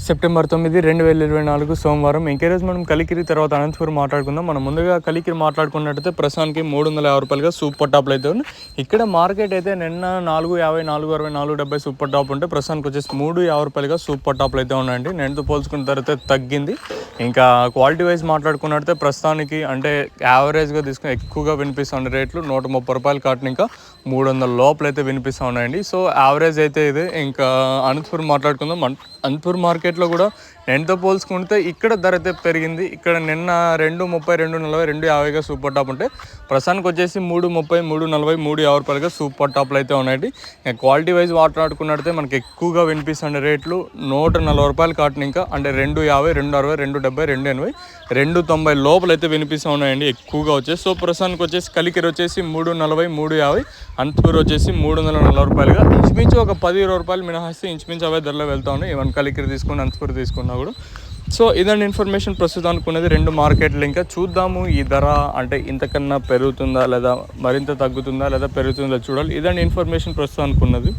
September 9, 2024 సోమవారం. ఇంకే రోజు మనం కలికిరి తర్వాత అనంతపురం మాట్లాడుకుందాం. మనం ముందుగా కలికిరి మాట్లాడుకున్నట్టయితే ప్రస్తుతానికి 350 రూపాయలుగా సూపర్ టాప్లు అయితే ఉన్నాయి. ఇక్కడ మార్కెట్ అయితే నిన్న 450, 460, 470 సూపర్ టాప్ ఉంటే ప్రస్తుతానికి వచ్చేసి 350 రూపాయలుగా సూపర్ టాప్లు అయితే ఉన్నాయండి. నేనుతో పోల్చుకున్న తర్వాత తగ్గింది. ఇంకా క్వాలిటీ వైజ్ మాట్లాడుకున్నట్టయితే ప్రస్తుతానికి అంటే యావరేజ్గా తీసుకుని ఎక్కువగా వినిపిస్తున్న రేట్లు 130 రూపాయలు కాటన్, ఇంకా 300 లోపల అయితే వినిపిస్తూ ఉన్నాయండి. సో యావరేజ్ అయితే ఇది. ఇంకా అనంతపురం మాట్లాడుకుందాం. అనంతపురం మార్కెట్లో కూడా నిన్నతో పోల్చుకుంటే ఇక్కడ ధర అయితే పెరిగింది. ఇక్కడ నిన్న 230, 240, 250గా సూపర్ టాప్ ఉంటే ప్రస్తుతానికి వచ్చేసి 330, 340, 350 రూపాయలుగా సూపర్ టాప్లు అయితే ఉన్నాయండి. క్వాలిటీ వైజ్ మాట్లాడుకున్నట్టయితే మనకి ఎక్కువగా వినిపిస్తున్న రేట్లు 140 రూపాయలు కాటన్, ఇంకా అంటే 250, 260, 270, 280, 290 లోపల అయితే వినిపిస్తూ ఉన్నాయండి ఎక్కువగా వచ్చేసి. సో ప్రస్తుతానికి వచ్చేసి కలికిరి వచ్చేసి 340, 350, అనంతపురం వచ్చేసి 340 రూపాయలుగా ఇంచుమించు ఒక 10-20 రూపాయలు మినహాయిస్తే ఇంచుమించు అవే ధరలో వెళ్తా ఉన్నాయి. ఈవెన్ కలికిరి తీసుకుని అనంతపురం తీసుకున్నా కూడా. సో ఇదండి ఇన్ఫర్మేషన్ ప్రస్తుతానికి ఉన్నది. 2 మార్కెట్లు. ఇంకా చూద్దాము ఈ ధర అంటే ఇంతకన్నా పెరుగుతుందా లేదా మరింత తగ్గుతుందా లేదా పెరుగుతుందా చూడాలి. ఇదండి ఇన్ఫర్మేషన్ ప్రస్తుతానికి ఉన్నది.